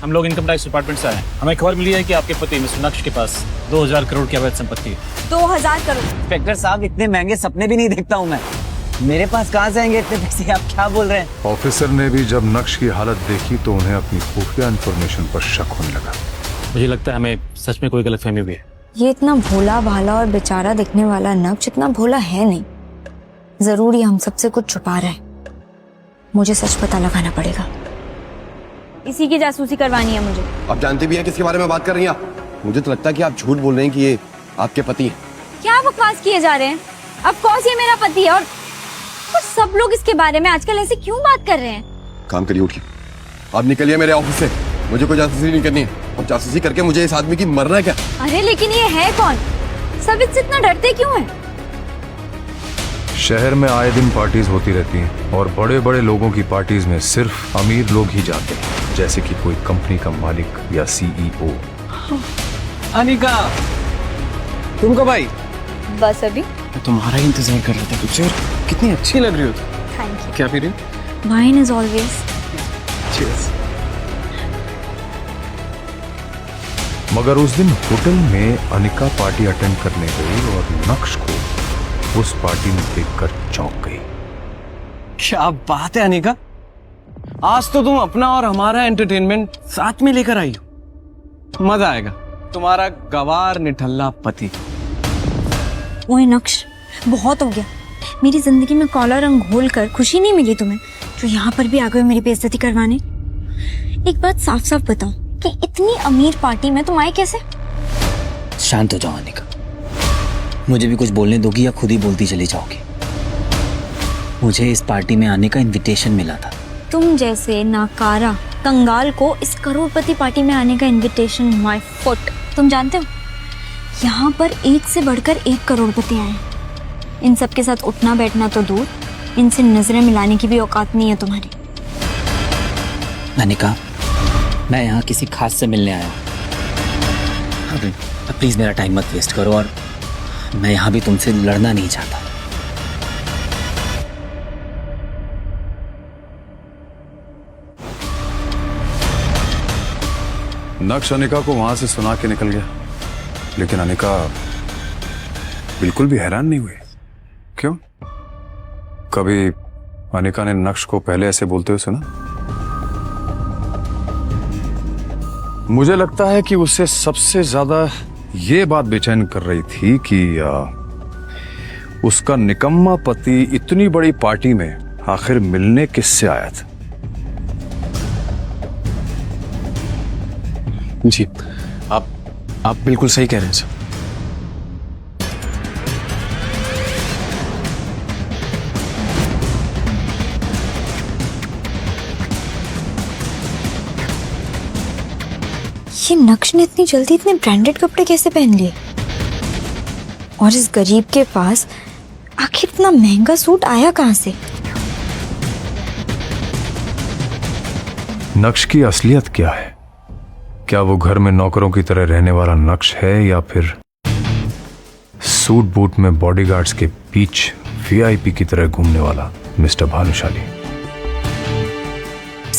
हम लोग income tax department से आए हैं। हमें खबर मिली है कि आपके पति मिस्टर नक्श के पास 2000 करोड़ की अवैध संपत्ति है। 2000 करोड़? इंस्पेक्टर साहब, इतने महंगे सपने भी नहीं देखता हूँ मैं। मेरे पास कहाँ से आएंगे इतने पैसे? आप क्या बोल रहे हैं? ऑफिसर ने भी जब नक्श की हालत देखी तो उन्हें अपनी खुफिया इंफॉर्मेशन पर शक होने लगा। मुझे लगता है हमें सच में कोई गलतफहमी हुई है। ये इतना भोला भाला और बेचारा दिखने वाला नक्श इतना भोला है नहीं। जरूर ये हम सबसे कुछ छुपा रहा है। मुझे सच पता लगाना पड़ेगा। इसी की जासूसी करवानी है मुझे। आप जानते भी हैं किसके बारे में बात कर रही हैं आप? मुझे तो लगता है कि आप झूठ बोल रहे हैं कि ये आपके पति हैं। क्या बकवास किए जा रहे हैं? ऑफ कोर्स ये मेरा पति है और सब लोग इसके बारे में आजकल ऐसे क्यों बात कर रहे हैं? काम करिए, उठिए। आप निकलिए मेरे ऑफिस से। मुझे कोई जासूसी नहीं करनी है। और जासूसी करके मुझे इस आदमी की मरना है क्या? अरे लेकिन ये है कौन? सब इससे इतना डरते क्यों हैं? शहर में आए दिन पार्टीज होती रहती हैं और बड़े बड़े लोगों की पार्टीज में सिर्फ अमीर लोग ही जाते हैं, जैसे कि कोई कंपनी का मालिक या सीईओ। अनिका, तुम कब आई? बस अभी। मैं तुम्हारा ही इंतजार कर रहा था तुझसे। और कितनी अच्छी लग रही हो तुम। Thank you. क्या पी रही हो? Wine is always. चीयर्स। मगर उस दिन होटल में अनिका पार्टी अटेंड करने गई और नक्श को उस पार्टी में देखकर चौंक गई। क्या बात है अनिका, आज तो तुम अपना और हमारा एंटरटेनमेंट साथ में लेकर आई हो। मजा आएगा। तुम्हारा गवार निठल्ला पति। ओए नक्श, बहुत हो गया। मेरी जिंदगी में काला रंग घोल कर खुशी नहीं मिली तुम्हें, जो यहाँ पर भी आ गए मेरी बेइज्जती करवाने। एक बात साफ साफ बताओ कि इतनी अमीर पार्टी में तुम आए कैसे? शांत हो जाओ अनिका, मुझे भी कुछ बोलने दोगी या खुद ही बोलती चली जाओगी? मुझे इस पार्टी में आने का इनविटेशन मिला था। तुम जैसे नाकारा कंगाल को इस करोड़पति पार्टी में आने का इनविटेशन माय फुट। तुम जानते हो, यहाँ पर एक से बढ़कर एक करोड़पति आए हैं। इन सब के साथ उठना बैठना तो दूर, इनसे नजरें मिलाने की भी औकात नहीं है तुम्हारी। अनिका, मैं यहाँ किसी खास से मिलने आया हूँ। प्लीज मेरा टाइम मत वेस्ट करो, और मैं यहाँ भी तुमसे लड़ना नहीं चाहता। नक्श अनिका को वहां से सुना के निकल गया, लेकिन अनिका बिल्कुल भी हैरान नहीं हुई। क्यों? कभी अनिका ने नक्श को पहले ऐसे बोलते हुए सुना? मुझे लगता है कि उसे सबसे ज्यादा ये बात बेचैन कर रही थी कि उसका निकम्मा पति इतनी बड़ी पार्टी में आखिर मिलने किससे आया था। जी, आप बिल्कुल सही कह रहे हैं सर। ये नक्श ने इतनी जल्दी इतने ब्रांडेड कपड़े कैसे पहन लिए? और इस गरीब के पास आखिर इतना महंगा सूट आया कहाँ से? नक्श की असलियत क्या है? क्या वो घर में नौकरों की तरह रहने वाला नक्श है, या फिर सूट बूट में बॉडीगार्ड्स के बीच वीआईपी की तरह घूमने वाला मिस्टर भानुशाली?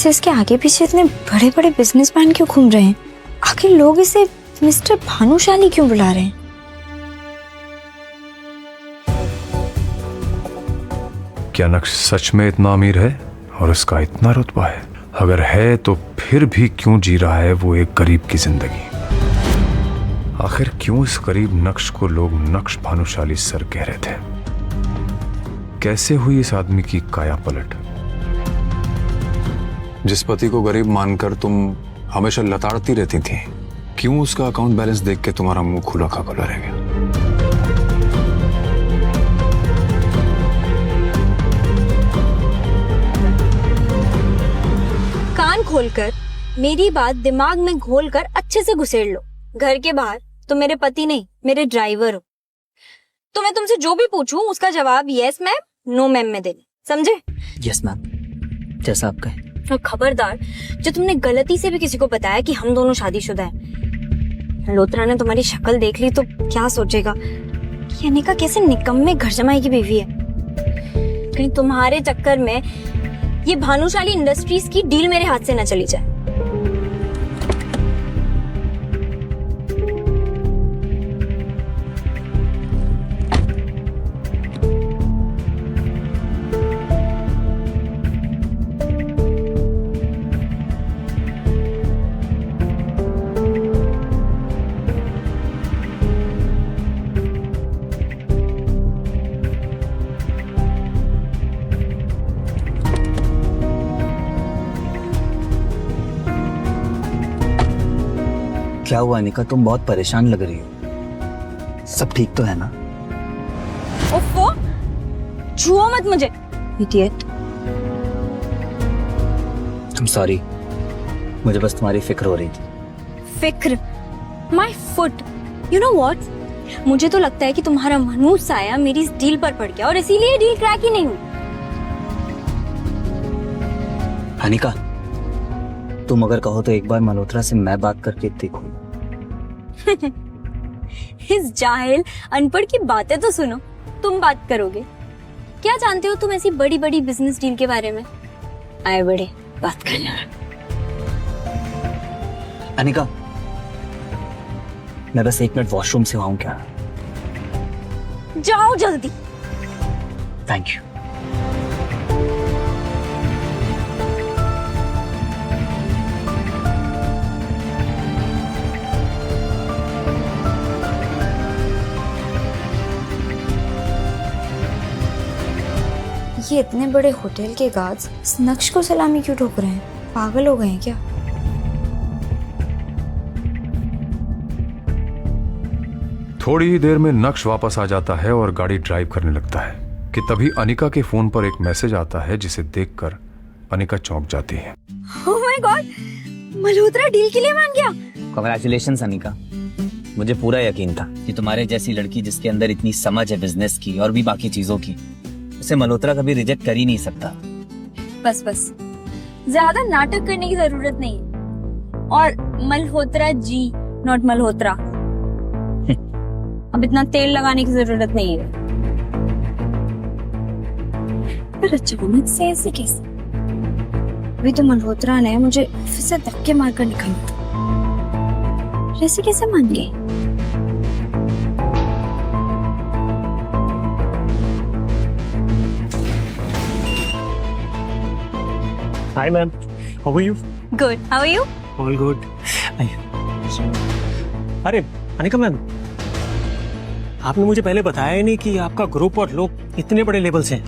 इसके आगे पीछे इतने बड़े बड़े बिजनेसमैन क्यों घूम रहे हैं? आखिर लोग इसे मिस्टर भानुशाली क्यों बुला रहे हैं? क्या नक्श सच में इतना अमीर है और उसका इतना रुतबा है? अगर है तो फिर भी क्यों जी रहा है वो एक गरीब की जिंदगी? आखिर क्यों इस गरीब नक्श को लोग नक्श भानुशाली सर कह रहे थे? कैसे हुई इस आदमी की काया पलट? जिस पति को गरीब मानकर तुम हमेशा लताड़ती रहती थी, क्यों उसका अकाउंट बैलेंस देख के तुम्हारा मुंह खुला का खुला रह गया? कान खोलकर मेरी बात दिमाग में घोलकर अच्छे से घुसेड़ लो। घर के बाहर तो मेरे पति नहीं, मेरे ड्राइवर हो। तो मैं तुमसे जो भी पूछूं उसका जवाब यस मैम, नो मैम में देना, समझे? यस मैम, जैसा आप कहें। और खबरदार, जो तुमने गलती से भी किसी को बताया कि हम दोनों शादीशुदा हैं, लोत्रा ने तुम्हारी शक्ल देख ली तो क्या सोचेगा कि अनिका कैसे निकम्मे घर जमाई की बीवी है। कहीं तुम्हारे चक्कर में ये भानुशाली इंडस्ट्रीज की डील मेरे हाथ से न चली जाए। क्या हुआ अनिका, तुम बहुत परेशान लग रही हो। सब ठीक तो है ना? ओफो, छुओ मत मुझे, इडियट। I'm सॉरी, मुझे बस तुम्हारी फिक्र हो रही थी। फिक्र? My foot. You know what, मुझे तो लगता है कि तुम्हारा मनूस साया मेरी इस डील पर पड़ गया और इसीलिए डील क्रैक ही नहीं हुई। अनिका, तुम अगर कहो तो एक बार मल्होत्रा से मैं बात करके देखूं। इस जाहिल अनपढ़ की बातें तो सुनो, तुम बात करोगे? क्या जानते हो तुम ऐसी बड़ी बड़ी बिजनेस डील के बारे में? आए बड़े, बात करना। अनिका, मैं बस 1 मिनट वॉशरूम से आऊं क्या? जाओ जल्दी। Thank you. ये इतने बड़े होटल के गार्ड्स इस नक्श को सलामी क्यों ठोक रहे हैं? पागल हो गए हैं क्या? थोड़ी ही देर में नक्श वापस आ जाता है और गाड़ी ड्राइव करने लगता है कि तभी अनिका के फोन पर एक मैसेज आता है जिसे देखकर अनिका चौंक जाती है। Oh my God, Malhotra deal के लिए मान गया। कांग्रेचुलेशंस अनिका, मुझे पूरा यकीन था कि तुम्हारे जैसी लड़की जिसके अंदर इतनी समझ है बिजनेस की और भी बाकी चीजों की, उसे मल्होत्रा कभी रिजेक्ट कर ही नहीं सकता। बस बस, ज्यादा नाटक करने की जरूरत नहीं है। और मल्होत्रा जी, नॉट मल्होत्रा। अब इतना तेल लगाने की जरूरत नहीं है। पर अचानक से ऐसे कैसे? अभी तो मल्होत्रा ने मुझे फिर से धक्के मारकर निकाला था, ऐसे कैसे मान गए? Hi ma'am, how are you? Good, how are you? All good. अरे अनिका मैम, आपने मुझे पहले बताया ही नहीं कि आपका ग्रुप और लोग इतने बड़े लेवल से हैं।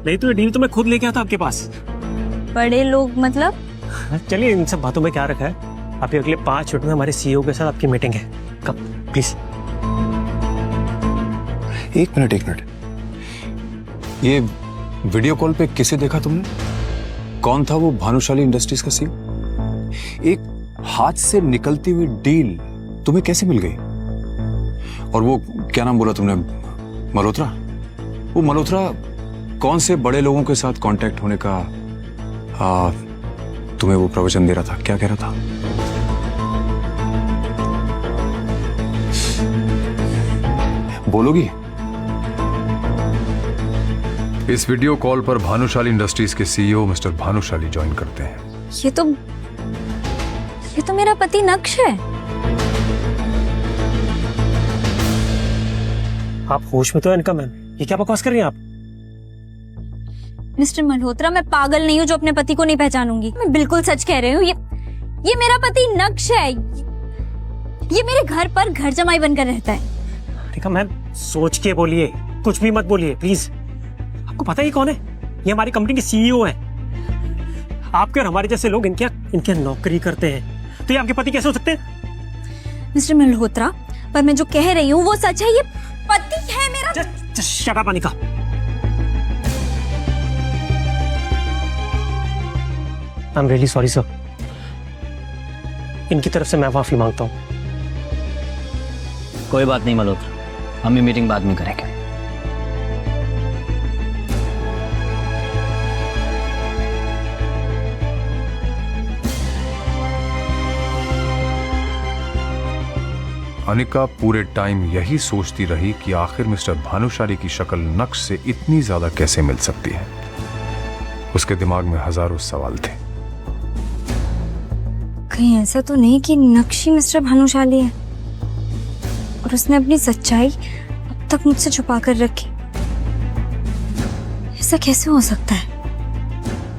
नहीं तो ये डील तो मैं खुद लेके आता आपके पास। बड़े लोग मतलब? चलिए इन सब बातों में क्या रखा है। अभी अगले 5 मिनट में हमारे सीईओ के साथ आपकी मीटिंग है। Come please. एक मिनट, ये वीडियो कॉल पे किसे देखा तुमने? कौन था वो भानुशाली इंडस्ट्रीज का सीईओ? एक हाथ से निकलती हुई डील तुम्हें कैसे मिल गई? और वो क्या नाम बोला तुमने, मल्होत्रा? वो मल्होत्रा कौन से बड़े लोगों के साथ कांटेक्ट होने का तुम्हें वो प्रवचन दे रहा था? क्या कह रहा था? बोलोगी? इस वीडियो कॉल पर भानुशाली इंडस्ट्रीज के सीईओ मिस्टर भानुशाली ज्वाइन करते हैं। ये तो मेरा पति नक्श है। आप होश में तो है इनका मैम? ये क्या बकवास कर रही हैं आप? मिस्टर मल्होत्रा, मैं पागल नहीं हूँ जो अपने पति को नहीं पहचानूंगी। मैं बिल्कुल सच कह रही हूँ। ये मेरा पति नक्श है। ये मेरे घर पर घर जमाई बनकर रहता है। ठीक है मैम, सोच के बोलिए, कुछ भी मत बोलिए प्लीज। आपको पता ही कौन है? ये हमारी कंपनी के सीईओ हैं। आपके और हमारे जैसे लोग इनके नौकरी करते हैं, तो ये आपके पति कैसे हो सकते हैं? मिस्टर मल्होत्रा, पर मैं जो कह रही हूँ वो सच है। ये पति है मेरा। Just shut up, Anika. I'm really sorry sir। इनकी तरफ से मैं माफी मांगता हूँ। कोई बात नहीं मल्होत्रा, हम ये मीटिंग बाद में करेंगे। अनिका पूरे टाइम यही सोचती रही कि आखिर मिस्टर भानुशाली की शक्ल नक्श से इतनी ज्यादा कैसे मिल सकती है। उसके दिमाग में हजारों सवाल थे। कहीं ऐसा तो नहीं कि नक्श ही मिस्टर भानुशाली है और उसने अपनी सच्चाई अब तक मुझसे छुपा कर रखी? ऐसा कैसे हो सकता है?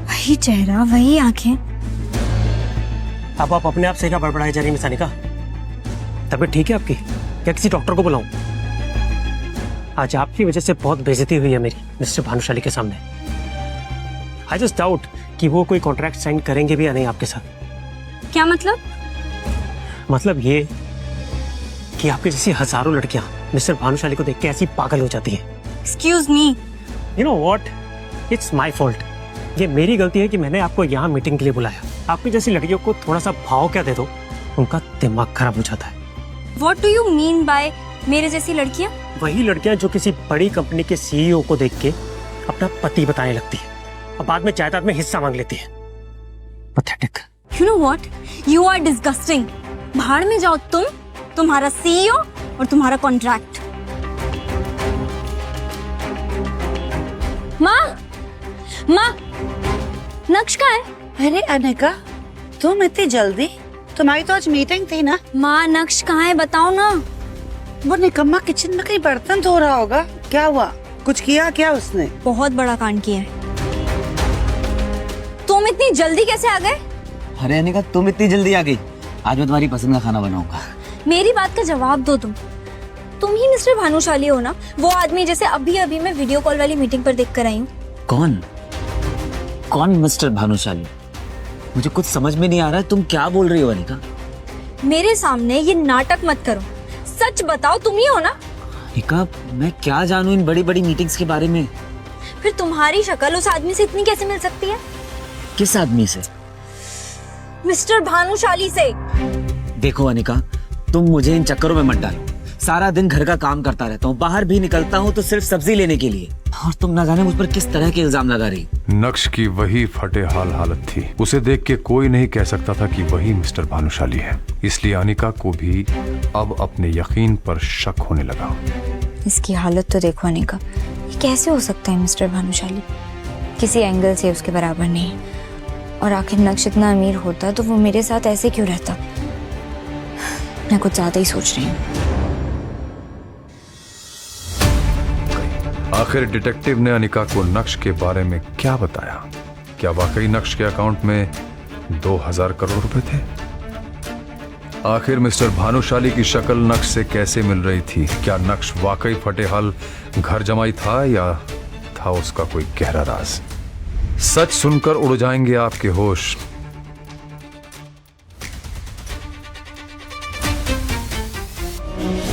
वही चेहरा, वही आंखें। अब आप अपने आप से क्या बड़बड़ाई जा रही मिस अनिका? तबीयत ठीक है आपकी? क्या किसी डॉक्टर को बुलाऊं? आज आपकी वजह से बहुत बेइज्जती हुई है मेरी मिस्टर भानुशाली के सामने। आई जस्ट डाउट कि वो कोई कॉन्ट्रैक्ट साइन करेंगे भी या नहीं आपके साथ। क्या मतलब? मतलब ये कि आपकी जैसी हजारों लड़कियां मिस्टर भानुशाली को देख के ऐसी पागल हो जाती हैं। Excuse me. You know what, it's my fault. ये मेरी गलती है कि मैंने आपको यहाँ मीटिंग के लिए बुलाया। आपकी जैसी लड़कियों को थोड़ा सा भाव क्या दे दो, उनका दिमाग खराब हो जाता है। What do you mean by मेरे जैसी लड़कियां? वही लड़कियां जो किसी बड़ी कंपनी के सीईओ को देख के अपना पति बताने लगती है और बाद में जायदाद में हिस्सा मांग लेती है। Pathetic. You know what? You are disgusting. भाड़ में जाओ तुम, तुम्हारा सीईओ और तुम्हारा कॉन्ट्रैक्ट। माँ, नक्श कहाँ है? अरे अनिका, तुम इतनी जल्दी? तुम्हारी तो आज मीटिंग थी ना। माँ, नक्श कहाँ है बताओ ना। वो निकम्मा किचन में कहीं बर्तन धो रहा होगा। क्या हुआ? कुछ किया क्या उसने? बहुत बड़ा कांड किया है। तुम इतनी जल्दी कैसे आ गए? अरे अनिका, तुम इतनी जल्दी आ गई। आज मैं तुम्हारी पसंद का खाना बनाऊंगा। मेरी बात का जवाब दो। तुम ही मिस्टर भानुशाली हो ना, वो आदमी जैसे अभी मैं वीडियो कॉल वाली मीटिंग पर देख कर आई हूँ। कौन मिस्टर भानुशाली? मुझे कुछ समझ में नहीं आ रहा है, तुम क्या बोल रही हो अनिका? मेरे सामने ये नाटक मत करो, सच बताओ तुम ही हो ना? अनिका, मैं क्या जानूं इन बड़ी बड़ी मीटिंग्स के बारे में। फिर तुम्हारी शक्ल उस आदमी से इतनी कैसे मिल सकती है? किस आदमी से? मिस्टर भानुशाली से। देखो अनिका, तुम मुझे इन चक्करों में मत डालो। सारा दिन घर का काम करता रहता हूँ, बाहर भी निकलता हूँ तो सिर्फ सब्जी लेने के लिए, और तुम ना जाने मुझ पर किस तरह के इल्जाम लगा रही। नक्श की वही फटे हाल हालत थी। उसे देख के कोई नहीं कह सकता था कि वही मिस्टर भानुशाली है। इसलिए अनिका को भी अब अपने यकीन पर शक होने लगा। इसकी हालत तो देखो अनिका, ये कैसे हो सकता है मिस्टर भानुशाली? किसी एंगल से उसके बराबर नहीं। और आखिर नक्श इतना अमीर होता तो वो मेरे साथ ऐसे क्यों रहता? मैं कुछ ज्यादा ही सोच रही हूँ। आखिर डिटेक्टिव ने अनिका को नक्श के बारे में क्या बताया? क्या वाकई नक्श के अकाउंट में 2000 करोड़ रुपए थे? आखिर मिस्टर भानुशाली की शक्ल नक्श से कैसे मिल रही थी? क्या नक्श वाकई फटेहाल घर जमाई था या था उसका कोई गहरा राज? सच सुनकर उड़ जाएंगे आपके होश।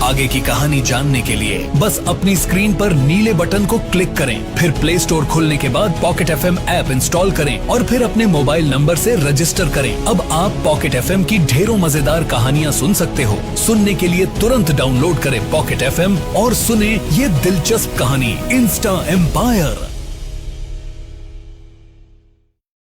आगे की कहानी जानने के लिए बस अपनी स्क्रीन पर नीले बटन को क्लिक करें, फिर प्ले स्टोर खोलने के बाद पॉकेट FM ऐप इंस्टॉल करें और फिर अपने मोबाइल नंबर से रजिस्टर करें। अब आप पॉकेट FM की ढेरों मजेदार कहानियां सुन सकते हो। सुनने के लिए तुरंत डाउनलोड करें पॉकेट FM और सुने ये दिलचस्प कहानी इंस्टा एम्पायर।